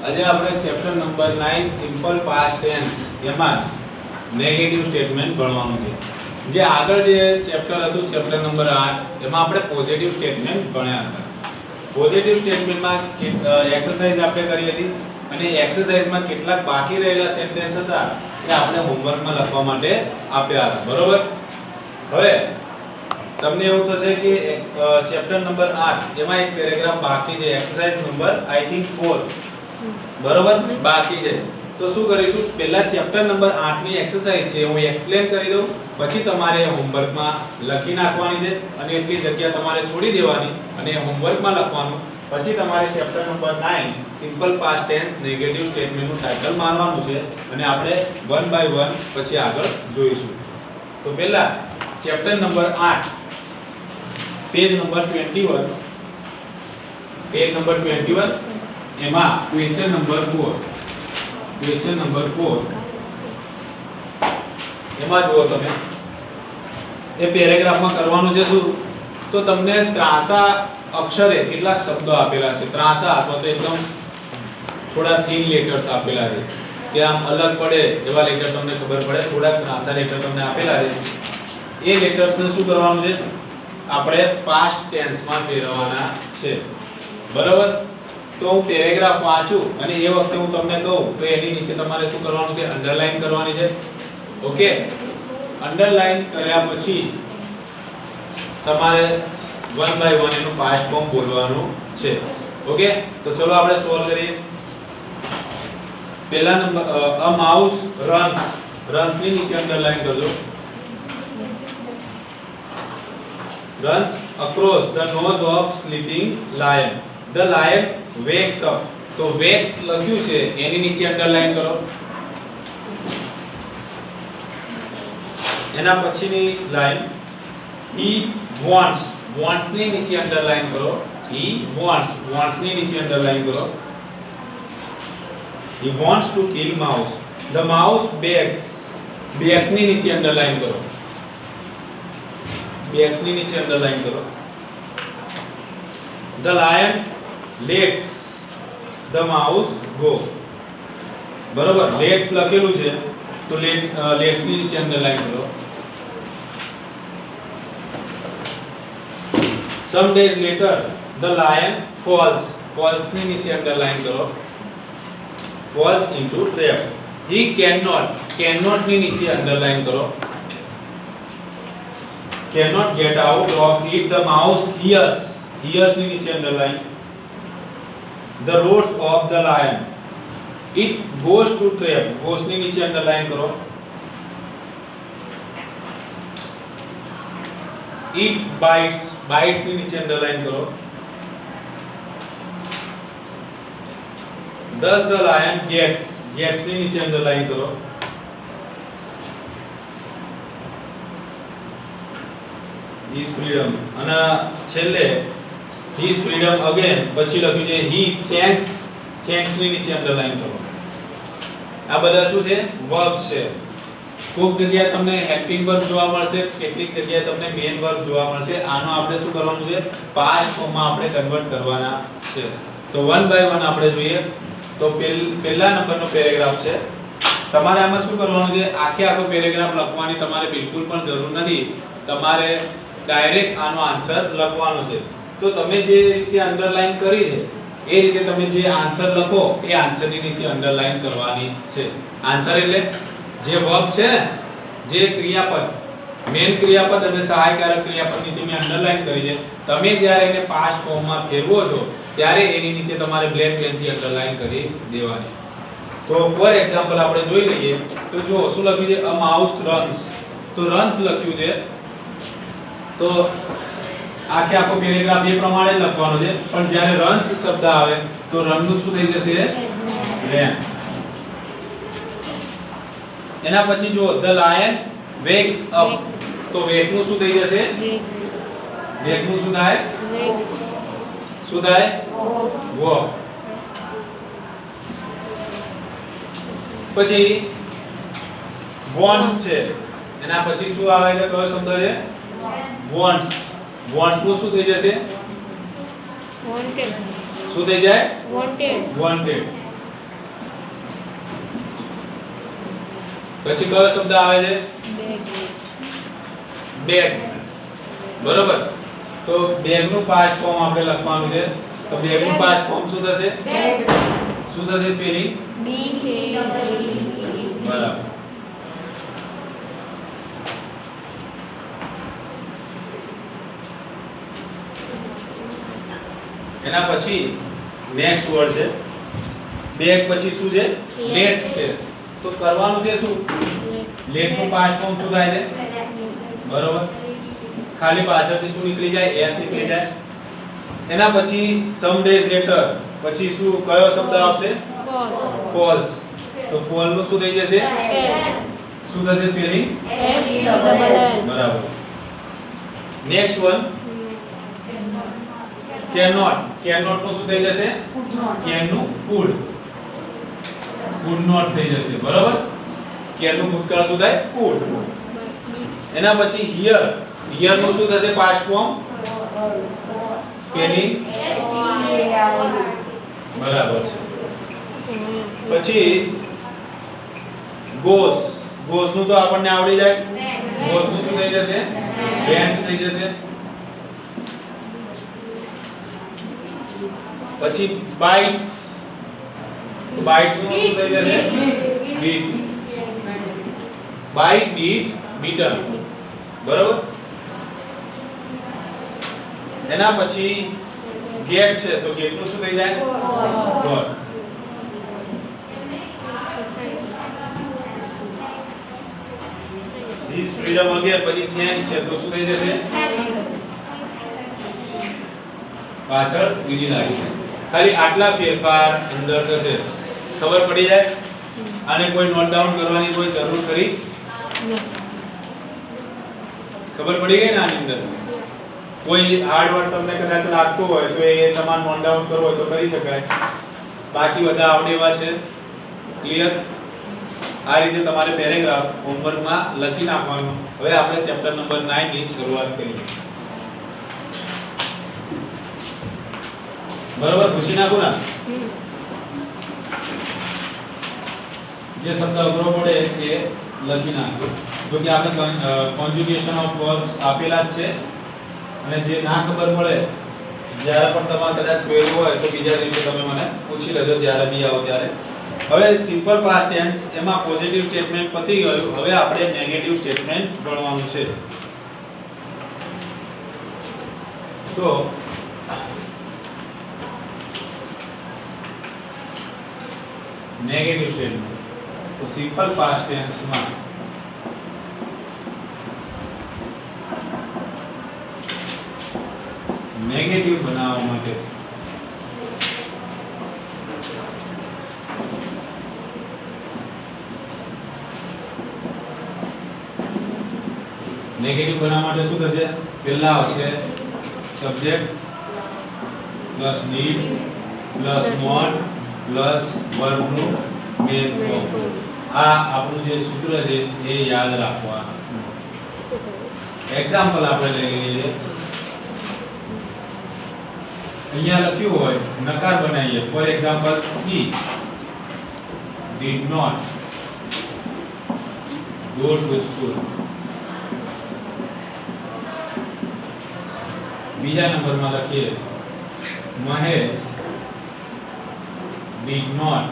આજે આપણે chapter number 9 simple past tense એમાં નેગેટિવ સ્ટેટમેન્ટ ભણવાનું છે. જે આગળ જે ચેપ્ટર હતું ચેપ્ટર નંબર 8 એમાં આપણે પોઝિટિવ સ્ટેટમેન્ટ ભણ્યા હતા. પોઝિટિવ સ્ટેટમેન્ટમાં એક્સરસાઇઝ આપણે કરી હતી અને એક્સરસાઇઝમાં કેટલાક બાકી રહેલા સેન્ટેન્સ હતા એ આપણે હોમવર્કમાં લખવા માટે આપ્યા હતા. બરોબર? હવે તમને એવું થશે કે ચેપ્ટર નંબર 8 એમાં એક પેરેગ્રાફ બાકી છે, એક્સરસાઇઝ નંબર આઈ થિંક 4 બરોબર બાકી છે. તો શું કરીશું, પહેલા ચેપ્ટર નંબર 8 ની એક્સરસાઇઝ છે હું એક્સપ્લેન કરી દઉં, પછી તમારે હોમવર્કમાં લખી નાખવાની છે અને એટલી જગ્યા તમારે છોડી દેવાની અને હોમવર્કમાં લખવાનું. પછી તમારે chapter number 9 simple past tense negative statement નું ટાઇટલ મારવાનું છે અને આપણે વન બાય વન પછી આગળ જોઈશું. તો પહેલા chapter number 8 page number 21, page number 21 એમાં ક્વેશ્ચન નંબર 4 એમાં જુઓ તમે એ પેરેગ્રાફમાં કરવાનું છે શું, તો તમને ત્રાંસા અક્ષરે કેટલાક શબ્દો આપેલા છે, ત્રાંસા અથવા તો એકદમ થોડા થીન લેટર્સ આપેલા છે કે આમ અલગ પડે એવા લેટર તમને ખબર પડે, થોડા ત્રાંસા લેટર તમને આપેલા છે. એ લેટર્સને શું કરવાનું છે, આપણે પાસ્ટ ટેન્સમાં ફેરવવાના છે. બરાબર? તો હું પેરેગ્રાફ વાંચું અને એ વખતે હું તમને કહું તો એની નીચે તમારે શું કરવાનું છે, અંડરલાઈન કરવાની છે. ઓકે, અંડરલાઈન કર્યા પછી તમારે વન બાય વન એનું પાસ્ટ ફોર્મ બોલવાનું છે. ઓકે, તો ચલો આપણે સોલ્વ કરીએ. પહેલા નંબર અ માઉસ રન્સ ની નીચે અંડરલાઈન કરજો. runs across the nose of sleeping lion. The lion wakes up. તો wakes લખ્યું છે એની નીચે અંડરલાઈન કરો. એના પછીની લાઈન he wants ની નીચે અંડરલાઈન કરો. he wants ની નીચે અંડરલાઈન કરો. he wants to kill mouse. The mouse begs ની નીચે અંડરલાઈન કરો. બેક્સ ની નીચે અંડરલાઈન કરો. The lion lets the mouse go. બરોબર, lets લખેલું છે તો lets ની નીચે અંડરલાઈન કરો. Some days later the lion falls ની નીચે અંડરલાઈન કરો. falls into trap. He cannot ની નીચે અંડરલાઈન કરો. cannot get out of it. The mouse hears ની નીચે underline. The roars of the lion. It goes to trap. goes ની નીચે અંડરલાઈન કરો. It bites ની નીચે અંડરલાઈન કરો. Thus the lion gets ની નીચે અંડરલાઈન કરો. his freedom અને છેલ્લે his freedom again પછી લખ્યું છે he thanks ની નીચે અંડરલાઈન કરો. આ બધા શું છે, વર્બ્સ છે. ખૂબ જગ્યાએ તમને હેલ્પિંગ વર્બ જોવા મળશે, કેટલીક જગ્યાએ તમને મેઇન વર્બ જોવા મળશે. આનો આપણે શું કરવાનું છે, પાસ્ટ ફોર્મમાં આપણે કન્વર્ટ કરવાના છે. તો વન બાય વન આપણે જોઈએ. તો પહેલા નંબરનો પેરેગ્રાફ છે. તમારે આમાં શું કરવાનું છે, આખો પેરેગ્રાફ લખવાની તમારે બિલકુલ પણ જરૂર નથી. તમારે ડાયરેક્ટ આનો આન્સર લખવાનો છે. તો તમે જે રીતે અંડરલાઈન કરી છે એ રીતે તમે જે આન્સર લખો એ આન્સરની નીચે અંડરલાઈન કરવાની છે. આન્સર એટલે જે વર્બ છે ને, જે ક્રિયાપદ, મેઇન ક્રિયાપદ અને સહાયકારક ક્રિયાપદ નીચે મેં અંડરલાઈન કરી છે. તમે જ્યારે એને પાસ્ટ ફોર્મમાં ફેરવો છો ત્યારે એની નીચે તમારે બ્લેક પેનથી અંડરલાઈન કરી દેવાની. તો ફોર એક્ઝામ્પલ આપણે જોઈ લઈએ. તો જો શું લખ્યું છે, અ માઉસ રન્સ. તો રન્સ લખ્યું છે તો આખો પેરેગ્રાફ એ પ્રમાણે લખવાનો છે. પણ જ્યારે રન્સ શબ્દ આવે તો રન નું શું થઈ જશે, રેન. એના પછી જો ધ લાયન વેક્સ અપ. તો વેક નું શું થઈ જશે, વેક નું શું થાય, વોક. પછી વોન્ટ્સ છે. એના પછી શું આવે છે, કયો શબ્દ છે, wants. wants નું શું થઈ જશે, wanted. શું થઈ જાય, wanted. પછી કયો શબ્દ આવે છે? બેગ. બરોબર. તો બેગ નું પાસ્ટ ફોર્મ આપણે લખવાનું છે. તો બેગ નું પાસ્ટ ફોર્મ શું થશે? શું થશે સ્પેલિંગ? બરાબર. એના પછી નેક્સ્ટ વર્ડ છે બેગ પછી શું છે? લેટ્સ છે. તો કરવાનું છે શું? લેટ નું પાસ્ટ ફોર્મ શું થાય છે? બરોબર. ખાલી પાછળથી શું નીકળી જાય? એસ નીકળી જાય. એના પછી સમ ડેઝ લેટર પછી શું કયો શબ્દ આવશે? ફોલ્સ. તો ફોલ નું શું થઈ જશે? શું થશે સ્પેલિંગ? બરાબર. Next one cannot. cannot નું શું થઈ જશે? can નું could. could not થઈ જશે. બરાબર. can નું ભૂતકાળ શું થાય? could. એના પછી here. here નું શું થશે પાસ્ટ ફોર્મ? સ્પેલિંગ બરાબર છે. પછી goes. goes નું તો આપણને આવડી જાય. goes નું શું થઈ જશે? went થઈ જશે. પછી bites. bites નું શું થઈ જશે? bit. bite, beat, beaten. બરાબર. એના પછી get છે તો get નું શું થઈ જાય? got. this freedom again પછી thanks છે તો શું થઈ જશે? પાછળ બીજી લાગી જાય. ખાલી આટલા ફેરફાર અંદર થશે. ખબર પડી જાય? આને કોઈ નોટ ડાઉન કરવાની કોઈ જરૂર ખરી? ખબર પડી ગઈ ને આની અંદર? કોઈ હાર્ડ વર્ડ તમને કદાચ લાગતું હોય તો એ તમારે નોટ ડાઉન કરવો હોય તો કરી શકાય. બાકી બધા આવડે એવા છે. ક્લિયર? આ રીતે તમારે પેરેગ્રાફ હોમવર્કમાં લખી નાખવાનું. હવે આપણે ચેપ્ટર નંબર 9 ની શરૂઆત કરીએ. બરાબર. પૂછી નાખો ને જે શબ્દ અઘરો પડે એ લખી નાખો. જો કે આપણે કોન્જ્યુગેશન ઓફ વર્બ્સ આપેલા જ છે અને જે ના ખબર પડે જ્યારે પણ તમારે કદાચ ક્વેરી હોય તો બીજા દિવસે તમે મને પૂછી લેજો જ્યારે બી આવો ત્યારે. હવે સિમ્પલ પાસ્ટ ટેન્સ એમાં પોઝિટિવ સ્ટેટમેન્ટ પતી ગયું. હવે આપણે નેગેટિવ સ્ટેટમેન્ટ ભણવાનું છે. તો નેગેટિવ સ્ટેટમેન્ટ તો સિમ્પલ પાસ્ટ ટેન્સ માં નેગેટિવ બનાવવા માટે શું થશે? પહેલા આવશે subject plus need plus not plus verb નું મેન ફોર્મ. આ આપણું જે સૂત્ર છે એ યાદ રાખવાનું. એક્ઝામ્પલ આપણે લઈ લઈએ. અહીંયા લખ્યું હોય નકાર બનાવીએ. For example he did not go to school. બીજા નંબરમાં લખીએ Mahesh did not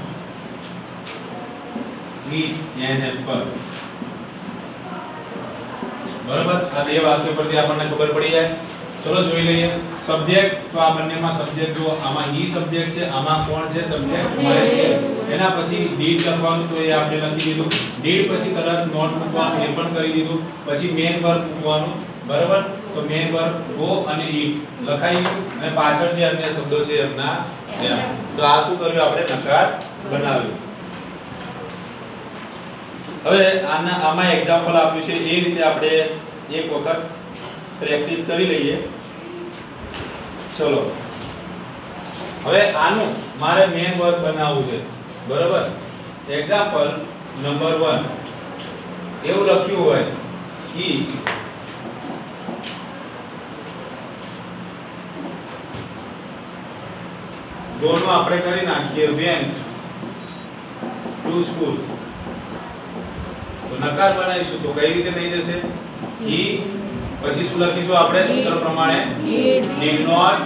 eat an apple. બરાબર. આ બે વાક્ય પરથી આપણને ખબર પડી જાય. ચલો જોઈ લઈએ. સબ્જેક્ટ તો આ બંનેમાં સબ્જેક્ટ જો આમાં ઈ સબ્જેક્ટ છે, આમાં કોણ છે? સબ્જેક્ટ મહેશ છે. એના પછી ડીડ લખવાનું તો એ આપણે લખી દીધું. ડીડ પછી તરત નોટ મૂકવાનું એ પણ કરી દીધું. પછી મેઇન વર્બ મૂકવાનું. બરાબર. તો મેઇન વર્બ ગો અને ઈટ લખાઈ ગયું અને પાછળ જે અન્ય શબ્દો છે એમના એમ. તો આ શું કર્યું? આપણે નકાર બનાવ્યું. હવે આમાં એક્ઝામ્પલ આપ્યું છે એ રીતે આપણે એક વખત પ્રેક્ટિસ કરી લઈએ. ચલો હવે આનું મારે મેઇન વર્બ બનાવવું છે. બરાબર. એક્ઝામ્પલ નંબર 1 એવું લખ્યું હોય he દોનો આપણે કરી નાખીએ went to school. તો નકાર બનાવીશું તો કઈ રીતે થઈ જશે he પછી શું લખીશું આપણે સૂત્ર પ્રમાણે did not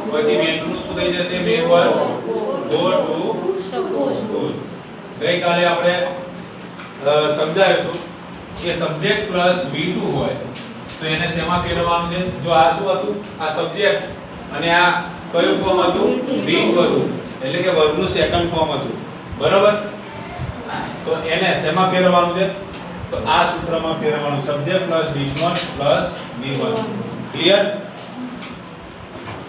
પછી went નું શું થઈ જશે never go to school ગઈકાલે આપણે સમજાયું હતું કે સબ્જેક્ટ પ્લસ V2 હોય તો એને શેમાં ફેરવવાનું છે જો આ શું હતું આ સબ્જેક્ટ અને આ કયું ફોર્મ હતું V2 હતું એટલે કે વર્બનું સેકન્ડ ફોર્મ હતું બરાબર તો એને શેમાં ફેરવવાનું છે તો આ સૂત્રમાં ફેરવવાનું subject plus did not plus V1 clear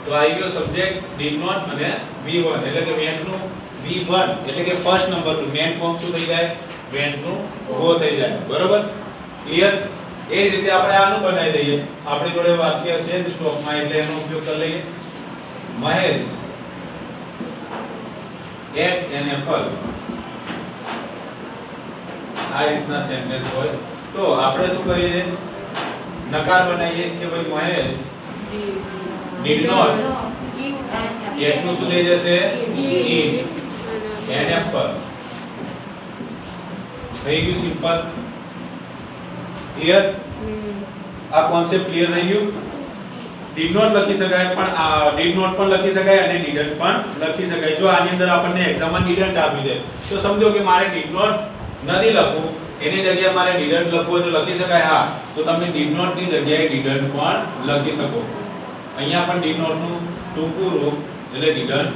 તો આવી ગયો સબ્જેક્ટ did not અને V1 એટલે કે went નું V1 એટલે કે ફર્સ્ટ નંબરનું મેઇન ફોર્મ શું થઈ જાય went નું go થઈ જાય બરાબર ક્લિયર એ જ રીતે આપણે આનું બનાવી દઈએ આપણી જોડે વાક્ય છે સ્ટોકમાં એટલે એનો ઉપયોગ કરી લઈએ મહેશ ate an apple આ રીતના સેન્ટેન્સ હોય તો આપણે શું કરીએ છે નકાર બનાવીએ કે ભાઈ મહેશ did not નું શું થઈ જશે eat an apple થઈ ગયું સિમ્પલ ક્લિયર આ કોન્સેપ્ટ ક્લિયર થઈ ગયું did not લખી શકાય પણ did not પણ લખી શકાય અને didn't પણ લખી શકાય જો આની અંદર આપણને એક્ઝામમાં didn't આપ્યું છે તો સમજો કે મારે did not નથી લખવું એની જગ્યાએ મારે didn't લખવું હોય તો લખી શકાય હા તો તમે did not ની જગ્યાએ didn't પણ લખી શકો અહીંયા પણ did not નું ટૂંકું રૂપ એટલે didn't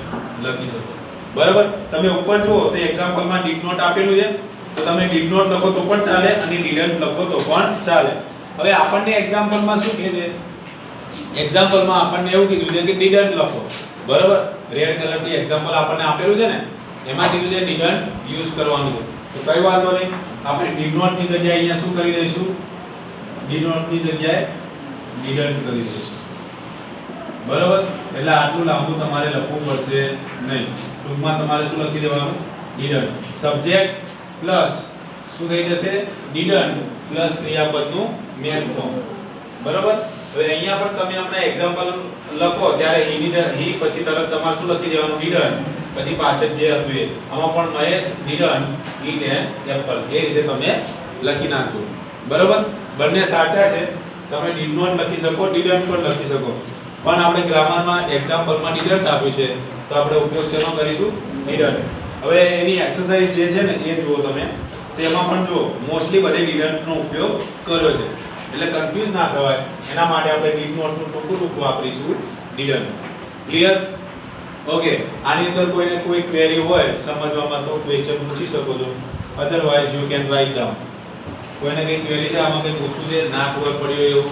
લખી શકો બરાબર તમે ઉપર જુઓ તો એક્ઝામ્પલમાં did not આપેલું છે તો તમે did not લખો તો પણ ચાલે અને didn't લખો તો પણ ચાલે હવે આપણને એક્ઝામ્પલમાં શું કહે છે એક્ઝામ્પલમાં આપણને એવું કીધું છે કે didn't લખો બરાબર રેડ કલરથી એક્ઝામ્પલ આપણને આપેલું છે ને એમાં કીધું છે didn't યુઝ કરવાનું છે તો કઈ વાંધો નહીં આપણે did not ની જગ્યાએ અહીંયા શું કરી દઈશું did not ની જગ્યાએ didn't કરી દઈશું બરાબર એટલે આટલું લાંબુ તમારે લખવું પડશે નહીં ટૂંકમાં તમારે શું લખી દેવાનું didn't સબ્જેક્ટ પ્લસ શું થઈ જશે didn't પ્લસ ક્રિયાપદનું મેઇન ફોર્મ બરાબર હવે અહીંયા પણ તમે હમણાં એક્ઝામ્પલ લખો ત્યારે he પછી તરત તમારે શું લખી દેવાનું didn't પછી પાછળ જે હતું એ આમાં પણ Mahesh didn't eat an apple એ રીતે તમે લખી નાખજો બરાબર બંને સાચા છે તમે did not લખી શકો didn't પણ લખી શકો પણ આપણે ગ્રામરમાં એક્ઝામ્પલમાં didn't આપ્યું છે તો આપણે ઉપયોગ શેનો કરીશું didn't હવે એની એક્સરસાઇઝ જે છે ને એ જુઓ તમે તેમાં પણ જો મોસ્ટલી બધે didn't નો ઉપયોગ કર્યો છે એટલે કન્ફ્યુઝ ના થવાય એના માટે આપણે did not નું ટૂંકું રૂપ વાપરીશું didn't ક્લિયર ઓકે આની અંદર કોઈને કોઈ ક્વેરી હોય સમજવામાં તો ક્વેશ્ચન પૂછી શકો છો otherwise you can write down કોઈને કઈ ક્વેરી છે આમાં કઈ પૂછવું છે ના ખબર પડ્યો એવું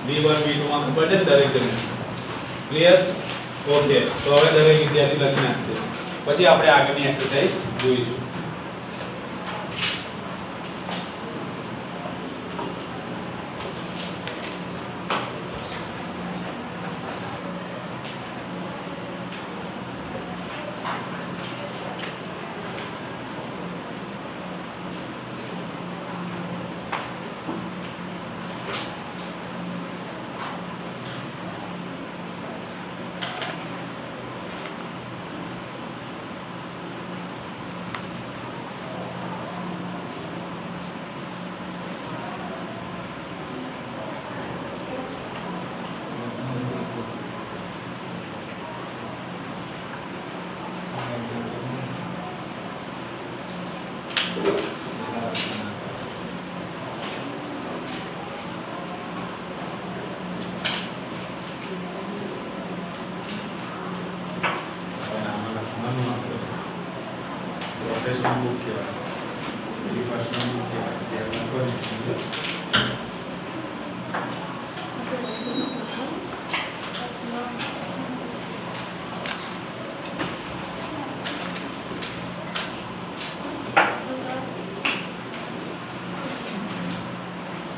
V1 V2 માં ખબર છે દરેક જણ ક્લિયર ઓકે તો હવે દરેક વિદ્યાર્થી લખી નાખશે પછી આપણે આગળની એક્સરસાઇઝ જોઈશું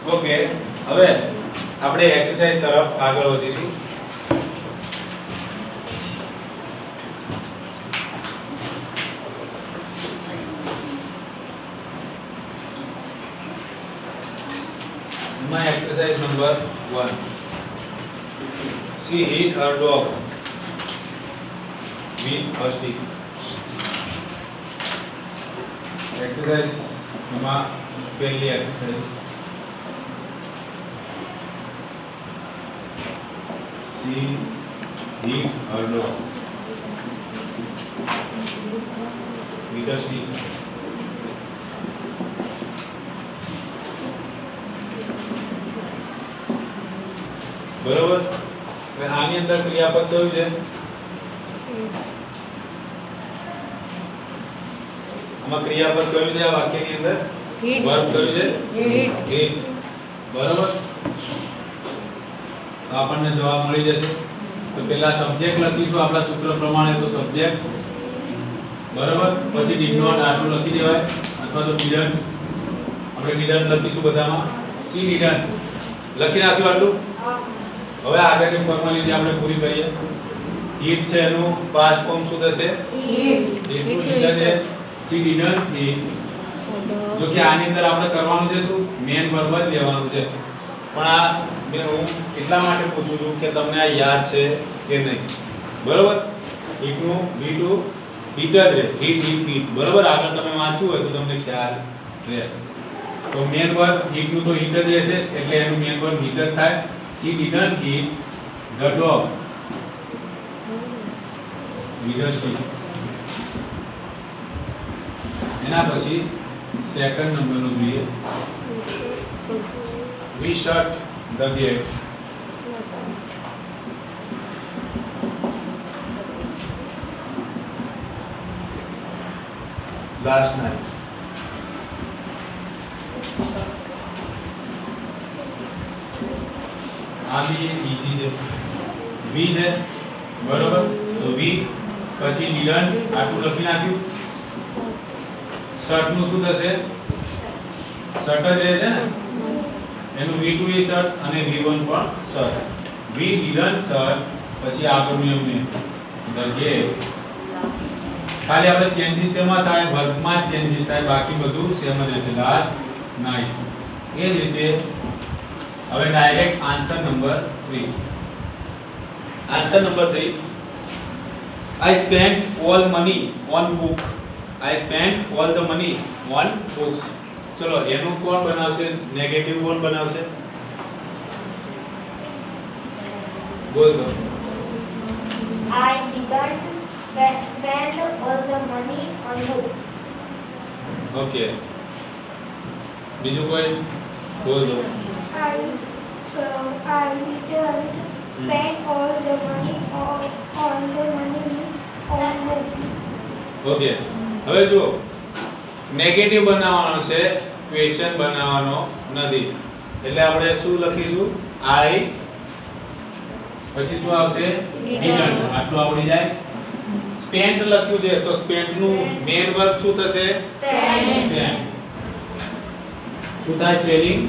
ઓકે હવે આપણે એક્સરસાઇઝ તરફ આગળ વધીશું My exercise number 1. She hit her dog with a stick. Exercise એમાં પહેલી exercise C heat a dog with a stick. બરોબર. હવે આની અંદર ક્રિયાપદ કયું છે? આમાં ક્રિયાપદ કયું છે આ વાક્યની અંદર? વર્બ કયું છે? હીટ. બરોબર. તો આપણને જવાબ મળી જશે. તો પહેલા સબ્જેક્ટ લખીશું આપણા સૂત્ર પ્રમાણે, તો સબ્જેક્ટ બરોબર, પછી ડીડ નોટ આટલું લખી દેવાય અથવા તો ડીડન, આપણે ડીડન લખીશું બધામાં. સી ડીડન લખી નાખ્યું આટલું. હવે આગળની ફોર્માલિટી આપણે પૂરી કરીએ. હીટ છે એનું પાસ્ટ ફોર્મ શું થશે? હીટ. હીટનું હીટ છે સી ડીડન હીટ. જો કે આની અંદર આપણે કરવાનું છે શું? મેન વર્બ જ લેવાનું છે. પણ આ હું એટલા માટે પૂછું છું કે તમને આ યાદ છે કે નહીં. બરોબર. હીટનું V2 હીટ જ રહે, હીટ હીટ હીટ. બરોબર. આગળ તમે વાંચ્યું હોય તો તમને ખ્યાલ રહે. તો મેન વર્બ હીટનું તો હીટ જ રહેશે, એટલે એનું મેન વર્બ હીટ જ થાય. C didn't heat the dog with a stick. એના પછી સેકન્ડ નંબરનું જોઈએ. We shut the gate. Last night. આ બી ઈઝી છે. વી છે બરોબર. તો વી પછી ડીડન્ટ આટલું લખી નાખ્યું. શર્ટ નું શું થશે? શર્ટ જ રહેશે ને. એનું V2 એ શર્ટ અને V1 પણ શર્ટ. વી ડીડન્ટ શર્ટ પછી આગળનું એમને ધ ગેટ. ખાલી આપણે ચેન્જીસ શેમાં થાય? વર્બમાં જ ચેન્જીસ થાય, બાકી બધું સેમ જ રહેશે. Last night. એ જ રીતે હવે direct answer number 3. Answer number 3, I spent all money on book. I spent all the money on books. ચલો એનું કોણ બનાવશે? નેગેટિવ કોણ બનાવશે? બોલ દો. I didn't spend all the money on books. Okay. બીજું કોઈ? બોલ દો. I didn't spend all the money on books. Okay. હવે જો નેગેટિવ બનાવવાનો છે, ક્વેશ્ચન બનાવવાનો નથી. એટલે આપણે શું લખીશું? I પછી શું આવશે? didn't. આટલું આવડી જાય. સ્પેન્ટ લખ્યું છે તો સ્પેન્ટ નું મેન વર્બ શું થશે? સ્પેન્ટ. શું થાય spelling?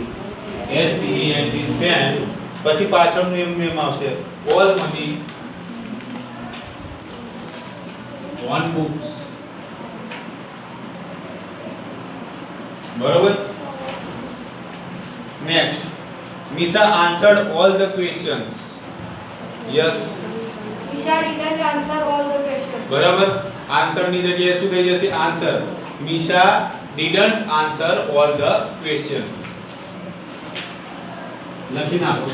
S P E N T spent. પછી પાછળનું એમ આવશે all money on books. બરોબર. Next, Misha answered all the questions. Yes. Misha didn't answer all the questions. બરાબર. આન્સર ની જગ્યાએ શું થઈ જશે? Answer. Misha didn't answer all the questions. લખી નાખો.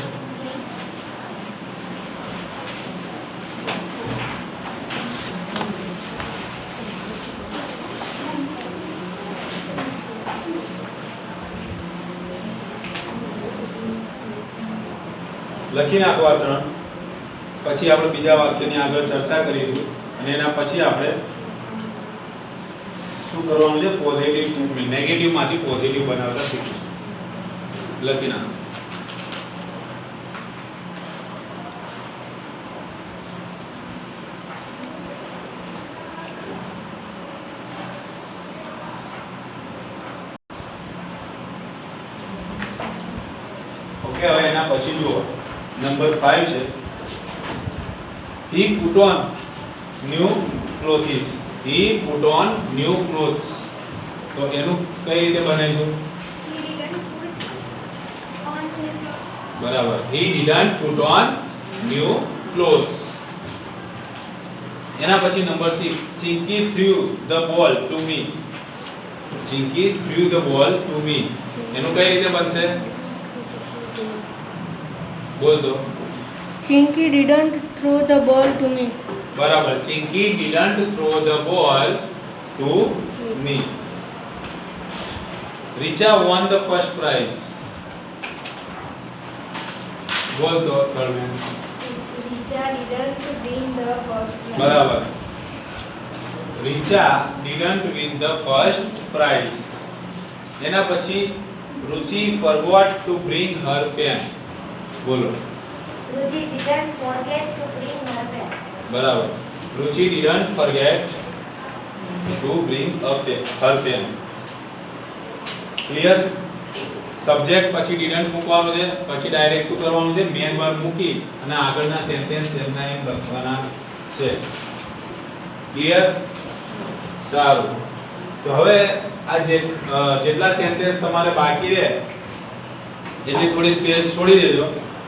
લખી નાખો આ ત્રણ. પછી આપણે બીજા વાક્યની આગળ ચર્ચા કરીશું અને એના પછી આપણે શું કરવાનું છે? પોઝિટિવ સ્ટેટમેન્ટ, નેગેટિવ માંથી પોઝિટિવ બનાવતા શીખીશું. લખી નાખો. ઓકે. હવે એના પછી જુઓ નંબર 5 છે. He put on new clothes. He put on new clothes. તો એનું કઈ રીતે બનાવીશું? He didn't put on new clothes. બરાબર. He didn't put on new clothes. એના પછી number 6, Chinky threw the ball to me. Chinki threw the ball to me. એનું કઈ રીતે બનશે? બોલ દો. Chinky didn't throw the ball to me. બરાબર. Chinki didn't throw the ball to me. Richa won the first prize. બોલ દો કળવું. Richa didn't win the first prize. બરાબર. Richa didn't win the first prize. એના પછી Ruchi forgot to bring her pen. બોલો. Ruchi didn't forget to bring her pen. બરાબર. Ruchi didn't forget to bring her pen. Clear? Subject પછી didn't મૂકવાનું છે, પછી direct શું કરવાનું છે? મેન વર્બ મૂકી અને આગળના સેન્ટેન્સ એમના એમ લખવાના છે. ક્લિયર? સારું. તો હવે આ જેટલા સેન્ટેન્સ તમારે બાકી રહે એટલી થોડી સ્પેસ છોડી દેજો.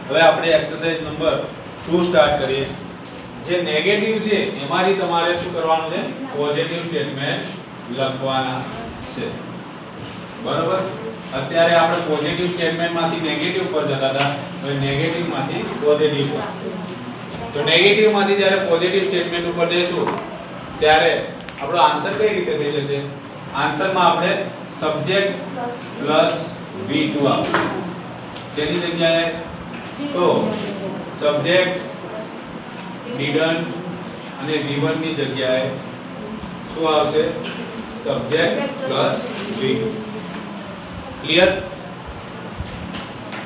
હવે આપણે એક્સરસાઇઝ નંબર 2 સ્ટાર્ટ કરીએ. જે નેગેટિવ છે એમાંથી તમારે શું કરવાનું છે? પોઝિટિવ સ્ટેટમેન્ટ લખવાના છે. બરાબર? અત્યારે આપણે પોઝિટિવ સ્ટેટમેન્ટ માંથી નેગેટિવ પર જતા હતા, હવે નેગેટિવ માંથી પોઝિટિવ પર. તો નેગેટિવ માંથી જ્યારે પોઝિટિવ સ્ટેટમેન્ટ ઉપર જઈશું ત્યારે આપણો આન્સર કઈ રીતે થઈ જશે? આન્સરમાં આપણે સબ્જેક્ટ પ્લસ V2 આવશે. શેની જગ્યાએ? તો સબ્જેક્ટ ડિડન્ટ અને V1 ની જગ્યાએ શું આવશે? Subject plus V2. ક્લિયર?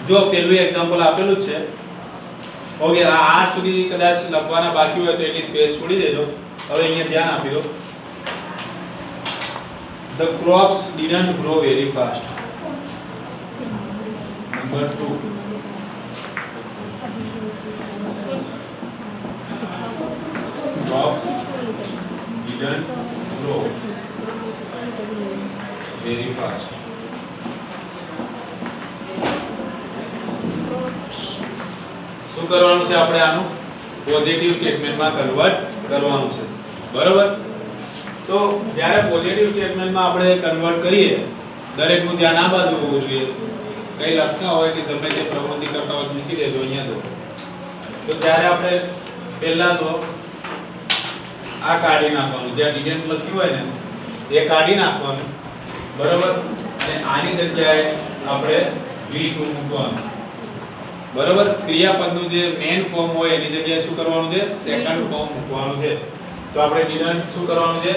જો પહેલું એક્ઝામ્પલ આપેલું જ છે. ઓકે, આ 8 સુધી કદાચ લખવાના બાકી હોય તો એટલી સ્પેસ છોડી દેજો. હવે અહીંયા ધ્યાન આપી દો. The crops didn't grow very fast. Number 2. Crops didn't grow very fast. શું કરવાનું છે આપણે? આનું પોઝિટિવ સ્ટેટમેન્ટમાં કન્વર્ટ કરવાનું છે. બરોબર? તો જ્યારે પોઝિટિવ સ્ટેટમેન્ટમાં આપણે કન્વર્ટ કરીએ, દરેકનું ધ્યાન આ બાજુ હોવું જોઈએ. કઈ લખતા હોય કે ગમે તે પ્રવૃત્તિ કરતા હોય મૂકી દેજો અહીંયા તો. તો ત્યારે આપણે પહેલા તો આ કાઢી નાખવાનું, જ્યાં ડિડન્ટ લખ્યું હોય ને એ કાઢી નાખવાનું. બરોબર? અને આની જગ્યાએ આપણે V2 મૂકવાનું. બરોબર? ક્રિયાપદનું જે મેઇન ફોર્મ હોય એની જગ્યાએ શું કરવાનું છે? સેકન્ડ ફોર્મ મૂકવાનું છે. તો આપણે ડિડન્ટ શું કરવાનું છે?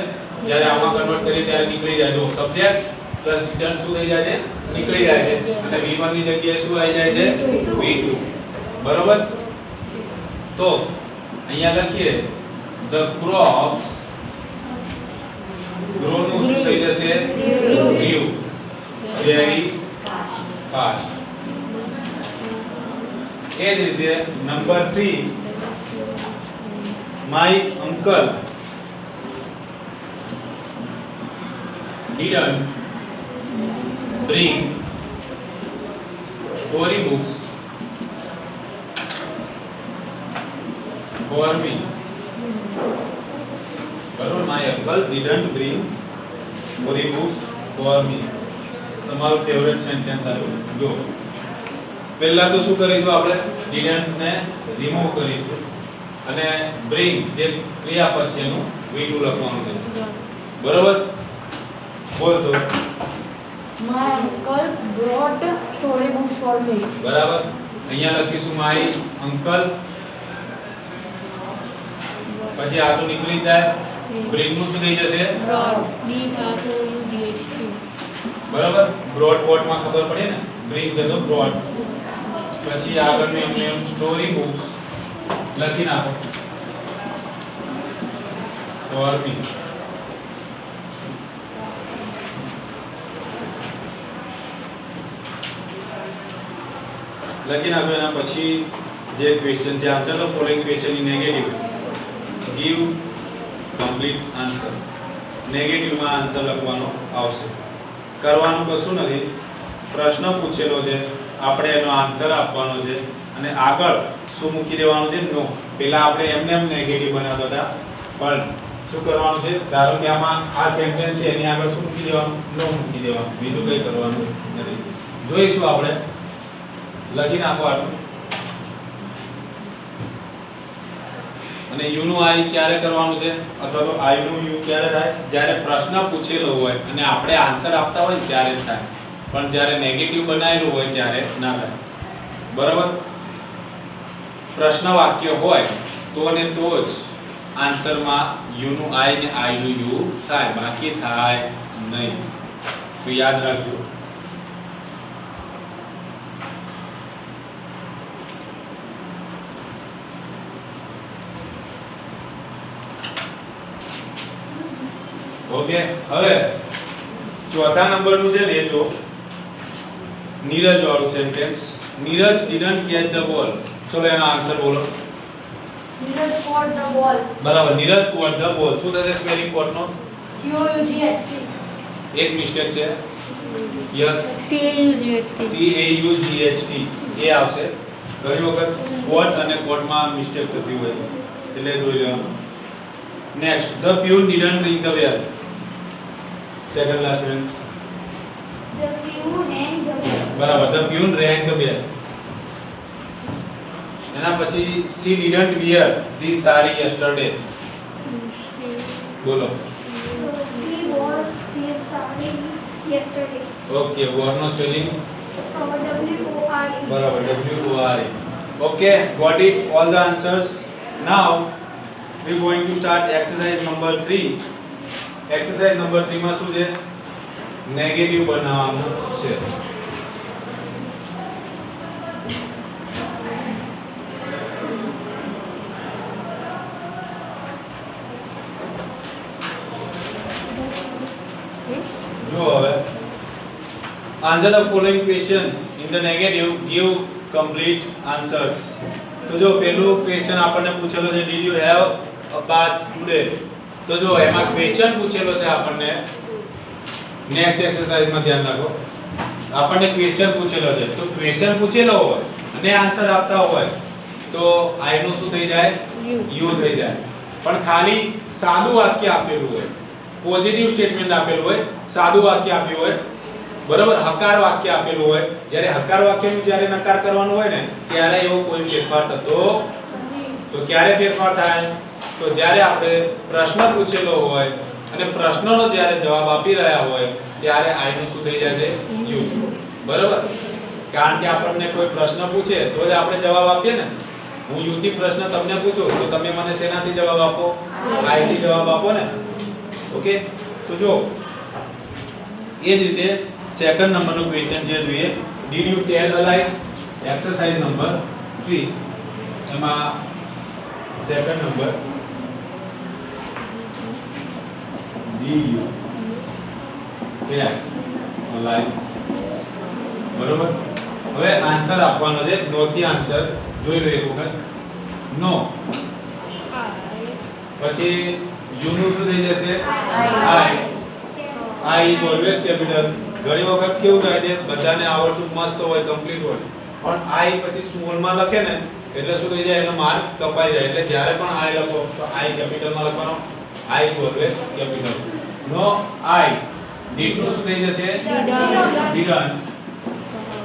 જ્યારે આમાં કન્વર્ટ કરીએ ત્યારે નીકળી જાય. જો સબ્જેક્ટ પ્લસ ડિડન્ટ શું થઈ જાય છે? નીકળી જાય છે. અને V1 ની જગ્યાએ શું આવી જાય છે? V2. બરોબર? તો અહીંયા લખીએ the crops grow નું શું થઈ જશે? grew very fast. એ જ રીતે number 3, my uncle didn't bring story books for me. બરોબર? my uncle didn't bring story books for me. તમારું ફેવરેટ સેન્ટેન્સ આવ્યું. જો પહેલા તો શું કરીશું? આપણે ડિડન્ટ ને રિમૂવ કરીશું અને બ્રિંગ જે ક્રિયાપદ છે એનું V2 લખવાનું છે. બરોબર? બોલ તો. My uncle brought storybooks for me. બરાબર? અહીંયા લખીશું my uncle, પછી આ તો નીકળી જાય. બ્રિંગ નું શું થઈ જશે? Brought. B-R-O-U-G-H-T. બરાબર? બ્રોડ બોટ માં ખબર પડે ને, બ્રિંગ છે તો બ્રોડ. પછી આગળનું એમને સ્ટોરી બુક્સ લખી નાખો ફોર મી. લખી નાખો. એના પછી જે ક્વેશ્ચન છે, answer the following question in negative, give complete answer. નેગેટિવમાં આન્સર લખવાનો આવશે. કરવાનું કશું નથી. પ્રશ્ન પૂછેલો છે, આપણે એનો આન્સર આપવાનો છે અને આગળ શું મૂકી દેવાનું છે? નો. પહેલા આપણે એમને એમ નેગેટિવ બનાવતા હતા, પણ શું કરવાનું છે? ધારો કે આમાં આ સેન્ટેન્સ છે એની આગળ શું મૂકી દેવાનું? નો મૂકી દેવાનું. બીજું કંઈ કરવાનું નથી. જોઈશું આપણે. લખી નાખો આટલું. અને યુ નું આઈ ક્યારે કરવાનું છે અથવા તો આઈ નું યુ ક્યારે થાય? જ્યારે પ્રશ્ન પૂછેલો હોય અને આપણે આન્સર આપતા હોય ત્યારે જ થાય. પણ જ્યારે નેગેટિવ બનાવેલું હોય ત્યારે ના થાય. બરાબર? પ્રશ્ન વાક્ય હોય તો ને તો જ આન્સરમાં યુ નું આઈ ને આઈ નું યુ થાય, બાકી થાય નહીં. તો યાદ રાખજો. ઓકે, હવે ચોથા નંબરનું છે ને એ જો નીરજ વાળું sentence. Neeraj didn't catch the ball. ચલો એનો આન્સર બોલો. Neeraj caught the ball. બરાબર, નીરજ caught the ball. શું થશે સ્પેલિંગ કોડ નો? COUGHT. એક મિસ્ટેક છે. Yes, CAUGHT. CAUGHT એ આવશે. ઘણી વખત કોટ અને કોટમાં મિસ્ટેક થતી હોય એટલે જોઈ લેવાનું. Next, the peon didn't ring the bell. Second last sentence. The peon rang the bell. બરાબર, the peon rang the bell. એના પછી she didn't wear this saree yesterday. બોલો. She wore this saree yesterday. Okay, wore નો spelling WORE. બરાબર, WORE. Okay, got it, all the answers. Now we going to start exercise number 3. exercise number 3 માં શું છે? Negative બનાવવાનું છે. જો હવે answer the following question in the negative, give complete answers. તો જો પહેલું ક્વેશ્ચન આપણને પૂછેલો છે did you have a bath today? તો જો એમાં ક્વેશ્ચન પૂછેલો છે આપણને. નેક્સ્ટ એક્સરસાઇઝમાં ધ્યાન રાખો. આપણને ક્વેશ્ચન પૂછેલો છે તો ક્વેશ્ચન પૂછેલો હોય અને આન્સર આપતા હોય તો આઈ નું શું થઈ જાય? યુ થઈ જાય. પણ ખાલી સાદું વાક્ય આપેલું હોય, પોઝિટિવ સ્ટેટમેન્ટ આપેલું હોય, સાદું વાક્ય આપ્યું હોય, બરાબર, હકાર વાક્ય આપેલું હોય, જ્યારે હકાર વાક્યનું જ્યારે નકાર કરવાનું હોય ને ત્યારે એવો કોઈ ફેરફાર થતો. તો ક્યારે ફેરફાર થાય? તો જ્યારે આપણે પ્રશ્ન પૂછેલો હોય અને પ્રશ્નનો જ્યારે જવાબ આપી રહ્યા હોય ત્યારે આઈ નું શું થઈ જાય છે? યુ. બરાબર? કારણ કે આપણને કોઈ પ્રશ્ન પૂછે તો જ આપણે જવાબ આપીએ ને. હું યુ થી પ્રશ્ન તમને પૂછું તો તમે મને શેનાથી જવાબ આપો? આઈ થી જવાબ આપો ને. ઓકે, તો જો એ જ રીતે સેકન્ડ નંબરનો ક્વેશ્ચન છે જોઈએ. ડીડ યુ ટેલ અ લાઈ? એક્સરસાઇઝ નંબર 3 એમાં second number did you tell a lie. બરોબર, હવે આન્સર આપવાનો છે. નો થી આન્સર જોઈ લો એક વખત. નો પછી યુ નું શું થઈ જશે? I. I is always capital. ઘણી વખત કેવું થાય છે બધાને આવડતું મસ્ત હોય, કમ્પ્લીટ હોય, પણ આઈ પછી સ્મોલ માં લખે ને એટલે શું થઈ જાય? એનો માર્ક કપાઈ જાય. એટલે જ્યારે પણ આઈ લખો તો આઈ કેપિટલ માં લખવાનો. I is always capital. No I. Did નું શું થઈ જશે? Didn't.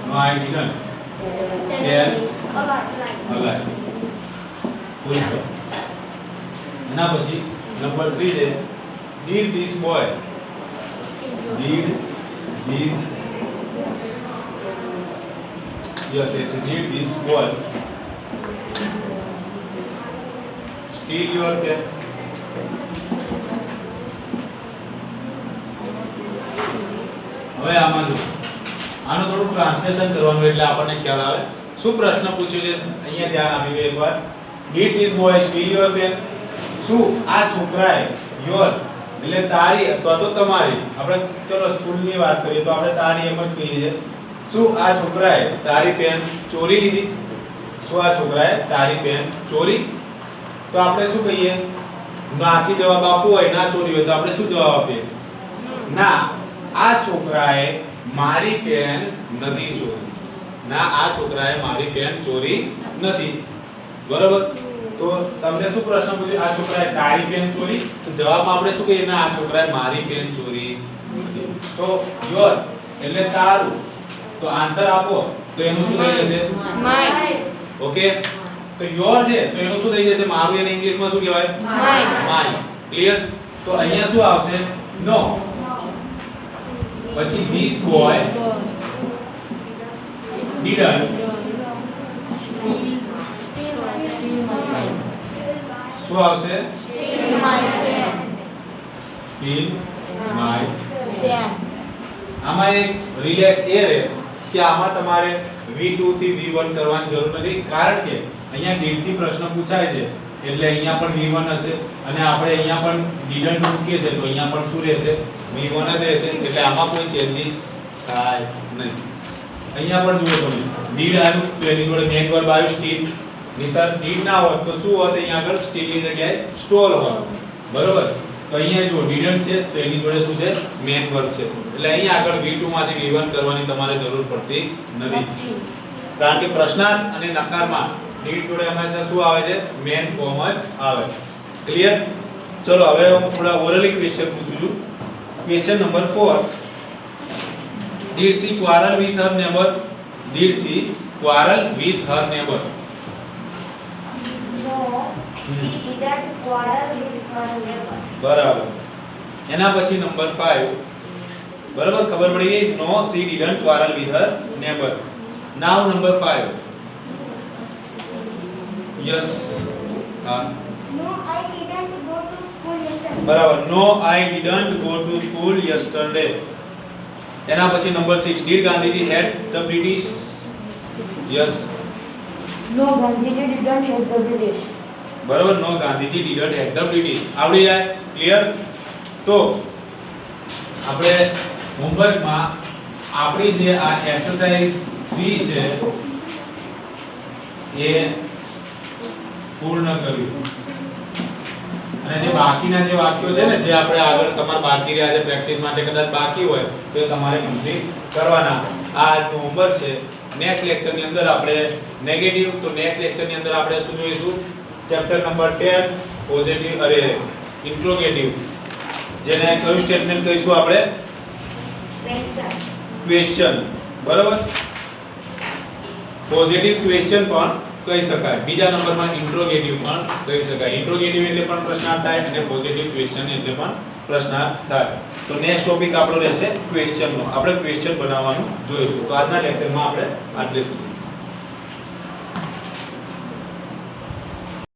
No I didn't tail a લાઈ. Full stop. એના પછી નંબર 3 છે did this boy. Did this yes it's did this boy steal your pen? હવે આમાં જો આનું થોડું ટ્રાન્સલેશન કરવાનું એટલે આપણને ખ્યાલ આવે શું પ્રશ્ન પૂછ્યો છે. અહીંયા ધ્યાન આપી એકવાર. Did this boy steal your pen? શું આ છોકરાએ your એટલે તારી અથવા તો તમારી, આપણે ચલો સ્કૂલની વાત કરીએ તો આપણે તારી એમ જ કહીએ છીએ. શું આ છોકરાએ તારી પેન ચોરી લીધી? શું આ છોકરાએ તારી પેન ચોરી? તો આપણે શું કહીએ? નાથી જવાબ આપવો હોય, ના ચોરી હોય તો આપણે શું જવાબ આપીએ? ના, આ છોકરાએ મારી પેન નથી ચોરી. ના, આ છોકરાએ મારી પેન ચોરી નથી. બરાબર? તો તમને શું પ્રશ્ન પૂછ્યો? આ છોકરાએ તારી પેન ચોરી? તો જવાબમાં આપણે શું કહીએ? ના, આ છોકરાએ મારી પેન ચોરી નથી. તો યોર એટલે તારું. તો આન્સર આપો તો એનું શું થઈ જશે? My. ઓકે. તો યોર છે તો એનું શું થઈ જશે? મારું એને ઇંગ્લિશમાં શું કહેવાય? My. ક્લિયર? તો અહીંયા શું આવશે? નો. પછી this boy didn't શું આવશે? Steal my pen. steal my. Pen. આમાં એક રિલેક્સ એ રહે કે આમાં તમારે V2 થી V1 કરવાની જરૂર નથી, કારણ કે અહીંયા did થી પ્રશ્ન પૂછાય છે એટલે અહીંયા પણ V1 હશે અને આપણે અહીંયા પણ didn't મૂકીએ છે તો અહીંયા પણ શું રહેશે? V1 જ રહેશે. એટલે આમાં કોઈ ચેન્જીસ થાય નહીં. અહીંયા પણ જુઓ તમે did આવ્યું તો એની જોડે મેઇન વર્બ આવ્યું steal. નહીંતર did ના હોત તો શું હોત? અહીંયા આગળ steal ની જગ્યાએ stole હોત. બરોબર? તો અહીંયા જો didn't છે તો એની જોડે શું છે? મેઇન વર્બ છે. એટલે અહીંયા આગળ V2 માંથી V1 કરવાની તમારે જરૂર પડતી નથી, કારણ કે પ્રશ્નાર્થ અને નકારમાં did જોડે હંમેશા શું આવે છે? મેઇન ફોર્મ જ આવે. ક્લિયર? ચલો હવે હું થોડા ઓરલી ક્વેશ્ચન પૂછું છું. Question number 4. Did she quarrel with her neighbor? Did she quarrel with her neighbor? No, she didn't quarrel with her neighbor. બરાબર. એના પછી નંબર 5. બરાબર, ખબર પડી ગઈ? No, she didn't quarrel with her neighbor. Now number 5. Yes. હા. No, I didn't go to school yesterday. બરાબર. No, I didn't go to school yesterday. એના પછી number 6. Did Gandhiji hate the British? Yes. No, Gandhiji didn't hate the British. બરાબર. No, Gandhiji didn't hate the British. આવડી જાય? Clear? તો આપણે હોમવર્કમાં આપણી જે આ એક્સરસાઇઝ 3 છે એ પૂર્ણ કર્યું. અને જે બાકીના જે વાક્યો છે ને જે આપણે આગળ તમારે બાકી રહ્યા છે પ્રેક્ટિસ માટે કદાચ બાકી હોય તો એ તમારે કમ્પ્લીટ કરવાના. આ આજનું હોમવર્ક છે. નેક્સ્ટ લેક્ચરની અંદર આપણે નેગેટિવ, તો નેક્સ્ટ લેક્ચરની અંદર આપણે શું જોઈશું? ચેપ્ટર નંબર 10 પોઝિટિવ ઇન્ટ્રોગેટિવ, જેને કયું સ્ટેટમેન્ટ કહીશું આપણે? ક્વેશ્ચન. બરાબર? પોઝિટિવ ક્વેશ્ચન પણ કહી શકાય. બીજા નંબરમાં ઇન્ટ્રોગેટિવ પણ કહી શકાય. ઇન્ટ્રોગેટિવ એટલે પણ પ્રશ્નાર્થ થાય અને પોઝિટિવ ક્વેશ્ચન એટલે પણ પ્રશ્નાર્થ થાય. તો નેક્સ્ટ ટોપિક આપણો રહેશે ક્વેશ્ચનનો. આપણે ક્વેશ્ચન બનાવવાનું જોઈશું. તો આજના લેક્ચરમાં આપણે આટલે સુધી.